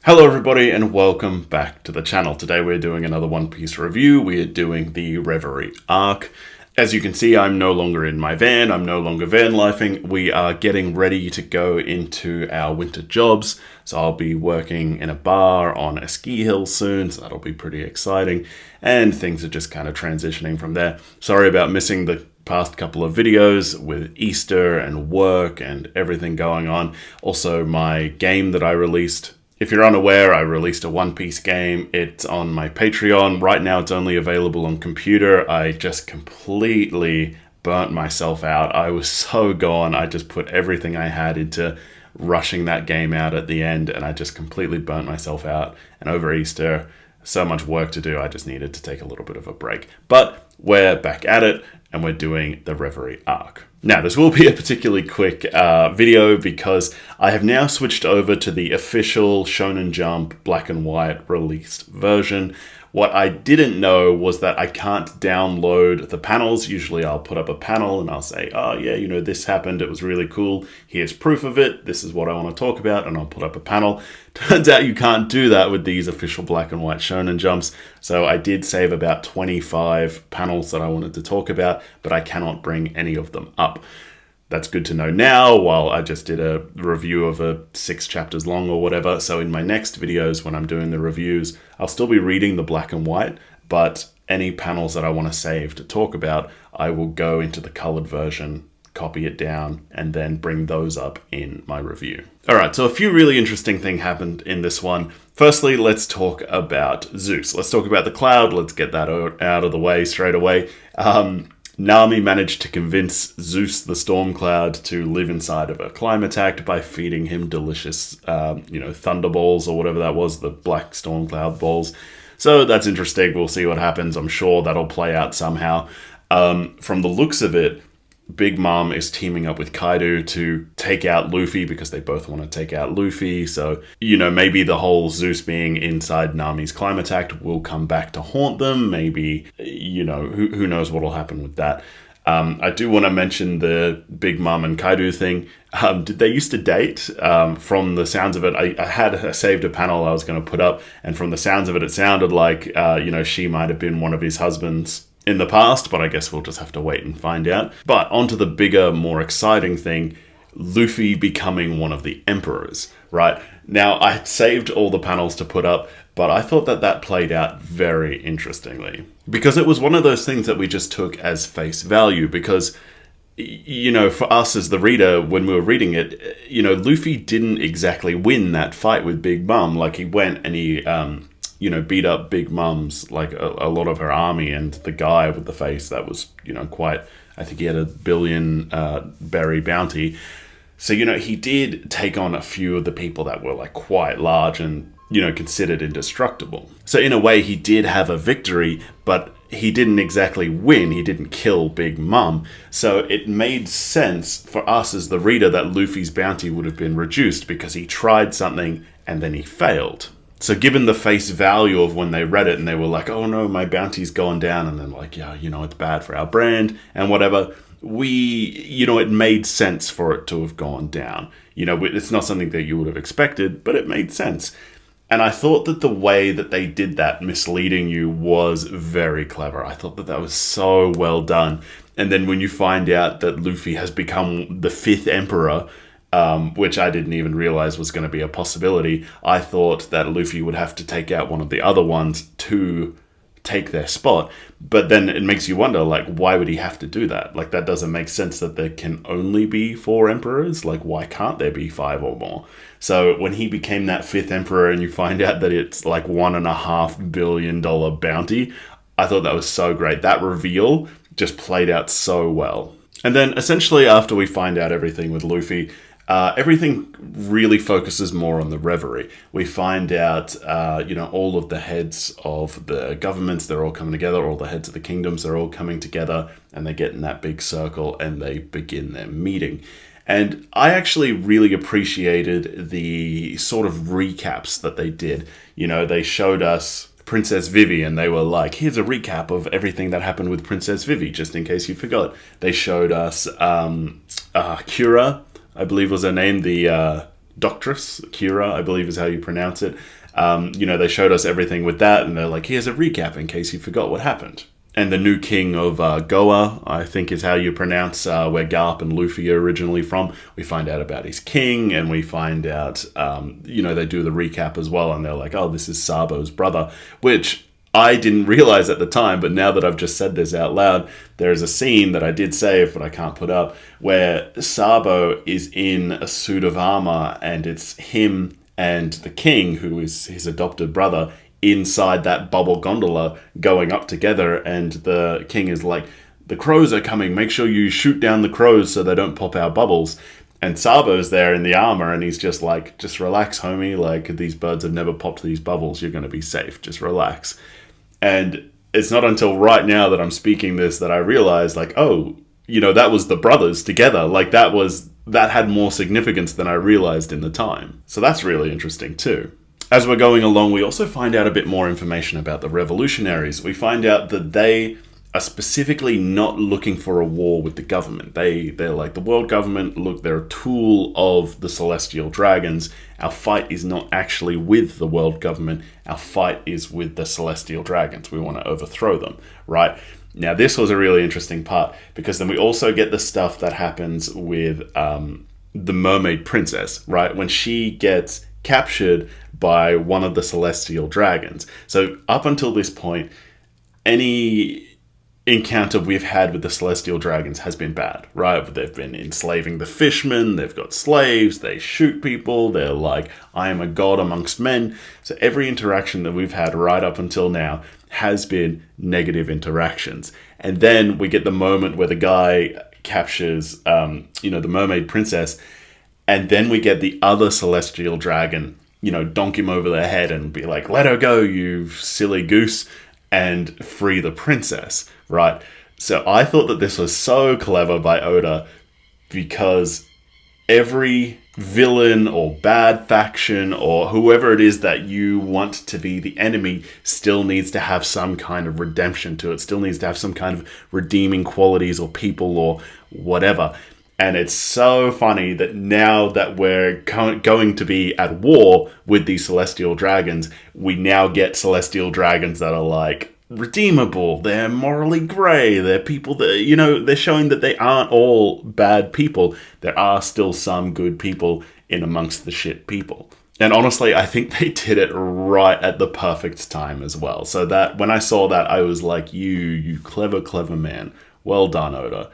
Hello everybody and welcome back to the channel. Today we're doing another One Piece review. We are doing the Reverie arc. As you can see, I'm no longer in my van. I'm no longer van lifing. We are getting ready to go into our winter jobs. So I'll be working in a bar on a ski hill soon. So that'll be pretty exciting. And things are just kind of transitioning from there. Sorry about missing the past couple of videos with Easter and work and everything going on. Also, my game that I released. If you're unaware, I released a One Piece game. It's on my Patreon. Right now, it's only available on computer. I just completely burnt myself out. I was so gone. I just put everything I had into rushing that game out at the end, and I just completely burnt myself out. And over Easter, so much work to do, I just needed to take a little bit of a break. But we're back at it, and we're doing the Reverie arc. Now, this will be a particularly quick video because I have now switched over to the official Shonen Jump black and white released version. What I didn't know was that I can't download the panels. Usually I'll put up a panel and I'll say, oh yeah, you know, this happened, it was really cool, here's proof of it, this is what I want to talk about, and I'll put up a panel. Turns out you can't do that with these official black and white Shonen Jumps, so I did save about 25 panels that I wanted to talk about, but I cannot bring any of them up. That's good to know now, while I just did a review of a 6 chapters long or whatever. So in my next videos, when I'm doing the reviews, I'll still be reading the black and white, but any panels that I want to save to talk about, I will go into the colored version, copy it down, and then bring those up in my review. All right, so a few really interesting things happened in this one. Firstly, let's talk about Zeus. Let's talk about the cloud. Let's get that out of the way straight away. Nami managed to convince Zeus the Storm Cloud to live inside of a climate act by feeding him delicious, thunderballs or whatever that was, the black Storm Cloud balls. So that's interesting. We'll see what happens. I'm sure that'll play out somehow. From the looks of it, Big Mom is teaming up with Kaido to take out Luffy because they both want to take out Luffy. So, maybe the whole Zeus being inside Nami's climate act will come back to haunt them. Maybe, who knows what will happen with that. I do want to mention the Big Mom and Kaido thing. Did they used to date? From the sounds of it, I saved a panel I was going to put up, and from the sounds of it, it sounded like, she might have been one of his husbands in the past, but I guess we'll just have to wait and find out. But onto the bigger, more exciting thing, Luffy becoming one of the emperors, right? Now, I saved all the panels to put up, but I thought that played out very interestingly. Because it was one of those things that we just took as face value, because, for us as the reader, when we were reading it, Luffy didn't exactly win that fight with Big Mom. Like, he went and he beat up Big Mom's, like a lot of her army, and the guy with the face that was, quite, I think he had a billion berry bounty. So, he did take on a few of the people that were like quite large and, considered indestructible. So in a way he did have a victory, but he didn't exactly win. He didn't kill Big Mom. So it made sense for us as the reader that Luffy's bounty would have been reduced because he tried something and then he failed. So given the face value of when they read it and they were like, oh no, my bounty's gone down, and then like, yeah, it's bad for our brand and whatever, it made sense for it to have gone down. It's not something that you would have expected, but it made sense. And I thought that the way that they did that, misleading you, was very clever. I thought that was so well done. And then when you find out that Luffy has become the 5th emperor, which I didn't even realize was going to be a possibility, I thought that Luffy would have to take out one of the other ones to take their spot. But then it makes you wonder, like, why would he have to do that? Like, that doesn't make sense that there can only be 4 emperors. Like, why can't there be 5 or more? So when he became that 5th emperor and you find out that it's like $1.5 billion bounty, I thought that was so great. That reveal just played out so well. And then essentially after we find out everything with Luffy, everything really focuses more on the Reverie. We find out, all of the heads of the governments, they're all coming together, all the heads of the kingdoms, they're all coming together, and they get in that big circle and they begin their meeting. And I actually really appreciated the sort of recaps that they did. They showed us Princess Vivi, and they were like, here's a recap of everything that happened with Princess Vivi, just in case you forgot. They showed us Kira, I believe was her name, the Doctress, Kira, I believe is how you pronounce it. They showed us everything with that, and they're like, here's a recap in case you forgot what happened. And the new king of Goa, I think is how you pronounce where Garp and Luffy are originally from. We find out about his king, and we find out, they do the recap as well, and they're like, oh, this is Sabo's brother, which I didn't realize at the time, but now that I've just said this out loud, there is a scene that I did save, but I can't put up, where Sabo is in a suit of armor, and it's him and the king, who is his adopted brother, inside that bubble gondola going up together, and the king is like, the crows are coming, make sure you shoot down the crows so they don't pop our bubbles. And Sabo's there in the armor, and he's just like, just relax, homie, like, these birds have never popped these bubbles, you're going to be safe, just relax. And it's not until right now that I'm speaking this that I realize, like, oh, that was the brothers together, like, that had more significance than I realized in the time. So that's really interesting too. As we're going along, we also find out a bit more information about the revolutionaries. We find out that they are specifically not looking for a war with the government. They're like, the world government, look, they're a tool of the celestial dragons. Our fight is not actually with the world government. Our fight is with the celestial dragons. We want to overthrow them, right? Now, this was a really interesting part, because then we also get the stuff that happens with the mermaid princess, right? When she gets captured by one of the celestial dragons. So up until this point, any encounter we've had with the celestial dragons has been bad, right? They've been enslaving the fishmen, they've got slaves, they shoot people, they're like, I am a god amongst men. So every interaction that we've had right up until now has been negative interactions. And then we get the moment where the guy captures, the mermaid princess, and then we get the other celestial dragon, donk him over the head and be like, let her go, you silly goose, and free the princess, right? So I thought that this was so clever by Oda, because every villain or bad faction or whoever it is that you want to be the enemy still needs to have some kind of redemption to it, still needs to have some kind of redeeming qualities or people or whatever. And it's so funny that now that we're going to be at war with these celestial dragons, we now get celestial dragons that are like redeemable. They're morally grey. They're people that, they're showing that they aren't all bad people. There are still some good people in amongst the shit people. And honestly, I think they did it right at the perfect time as well. So that when I saw that, I was like, you clever, clever man. Well done, Oda.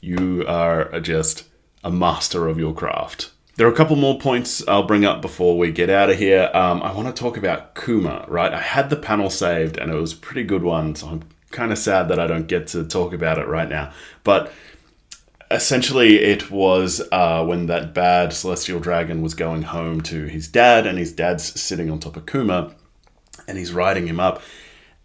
You are just a master of your craft. There are a couple more points I'll bring up before we get out of here. I want to talk about Kuma, right? I had the panel saved, and it was a pretty good one, so I'm kind of sad that I don't get to talk about it right now. But essentially, it was when that bad celestial dragon was going home to his dad, and his dad's sitting on top of Kuma, and he's riding him up.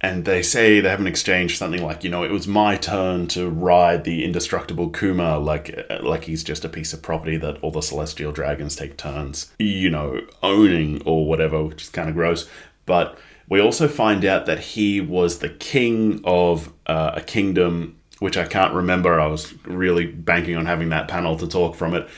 And they have an exchange, something like, it was my turn to ride the indestructible Kuma, like he's just a piece of property that all the celestial dragons take turns, owning or whatever, which is kind of gross. But we also find out that he was the king of a kingdom, which I can't remember. I was really banking on having that panel to talk from it.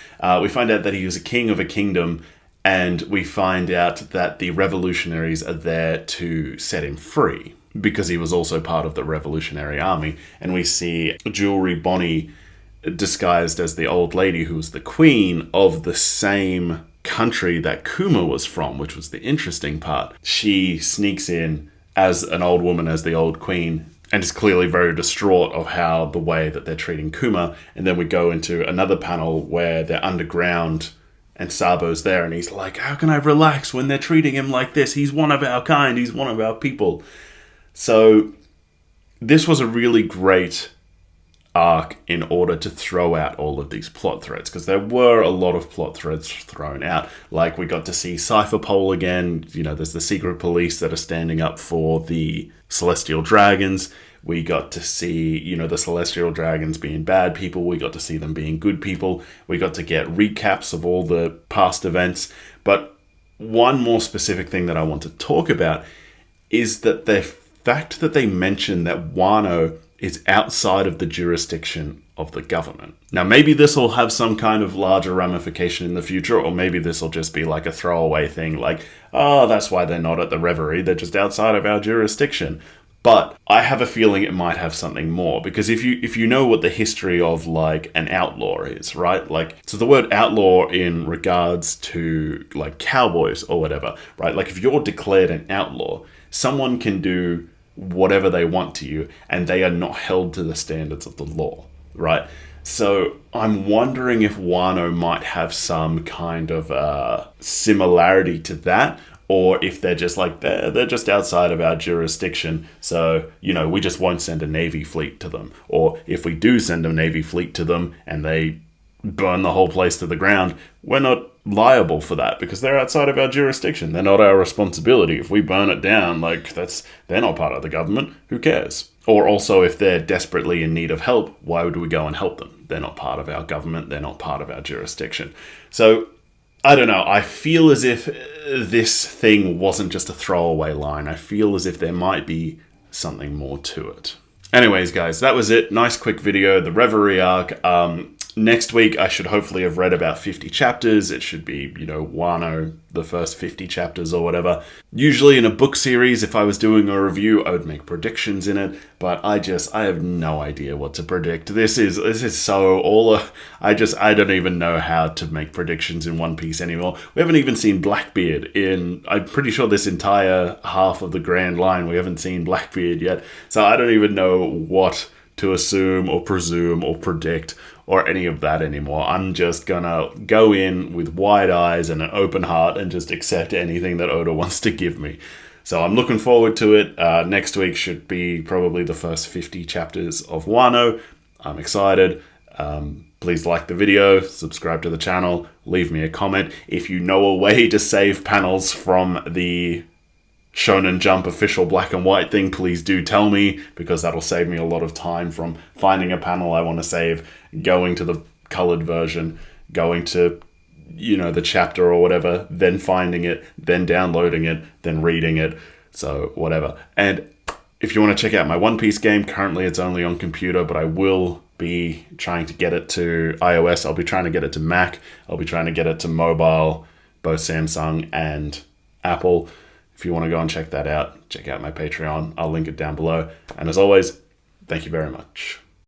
We find out that he was a king of a kingdom, and we find out that the revolutionaries are there to set him free, because he was also part of the revolutionary army. And we see Jewelry Bonnie disguised as the old lady who was the queen of the same country that Kuma was from, which was the interesting part. She sneaks in as an old woman, as the old queen, and is clearly very distraught of how the way that they're treating Kuma. And then we go into another panel where they're underground and Sabo's there, and he's like, how can I relax when they're treating him like this? He's one of our kind, he's one of our people. So this was a really great arc in order to throw out all of these plot threads, because there were a lot of plot threads thrown out. Like, we got to see Cypher Pole again. There's the secret police that are standing up for the celestial dragons. We got to see, the celestial dragons being bad people. We got to see them being good people. We got to get recaps of all the past events. But one more specific thing that I want to talk about is that fact that they mention that Wano is outside of the jurisdiction of the government. Now, maybe this will have some kind of larger ramification in the future, or maybe this will just be like a throwaway thing, like, oh, that's why they're not at the reverie, they're just outside of our jurisdiction. But I have a feeling it might have something more, because if you know what the history of like an outlaw is, right? Like, so the word outlaw in regards to like cowboys or whatever, right? Like if you're declared an outlaw, someone can do whatever they want to you and they are not held to the standards of the law, right? So I'm wondering if Wano might have some kind of similarity to that, or if they're just like, they're just outside of our jurisdiction, so, you know, we just won't send a Navy fleet to them. Or if we do send a Navy fleet to them and they burn the whole place to the ground, we're not liable for that because they're outside of our jurisdiction. They're not our responsibility. If we burn it down, like, they're not part of the government. Who cares? Or also, if they're desperately in need of help, why would we go and help them? They're not part of our government. They're not part of our jurisdiction. So, I don't know. I feel as if this thing wasn't just a throwaway line. I feel as if there might be something more to it. Anyways, guys, that was it. Nice quick video. The Reverie arc. Next week, I should hopefully have read about 50 chapters. It should be, you know, Wano, the first 50 chapters or whatever. Usually in a book series, if I was doing a review, I would make predictions in it, but I have no idea what to predict. This is so I don't even know how to make predictions in One Piece anymore. We haven't even seen Blackbeard I'm pretty sure this entire half of the Grand Line, we haven't seen Blackbeard yet. So I don't even know what to assume or presume or predict or any of that anymore. I'm just gonna go in with wide eyes and an open heart and just accept anything that Oda wants to give me. So I'm looking forward to it. Next week should be probably the first 50 chapters of Wano. I'm excited. Please like the video, subscribe to the channel, leave me a comment. If you know a way to save panels from the Shonen Jump official black and white thing, please do tell me, because that'll save me a lot of time from finding a panel I want to save, going to the colored version, going to, you know, the chapter or whatever, then finding it, then downloading it, then reading it, so whatever. And if you want to check out my One Piece game, currently it's only on computer, but I will be trying to get it to iOS. I'll be trying to get it to Mac. I'll be trying to get it to mobile, both Samsung and Apple. If you want to go and check that out, check out my Patreon. I'll link it down below. And as always, thank you very much.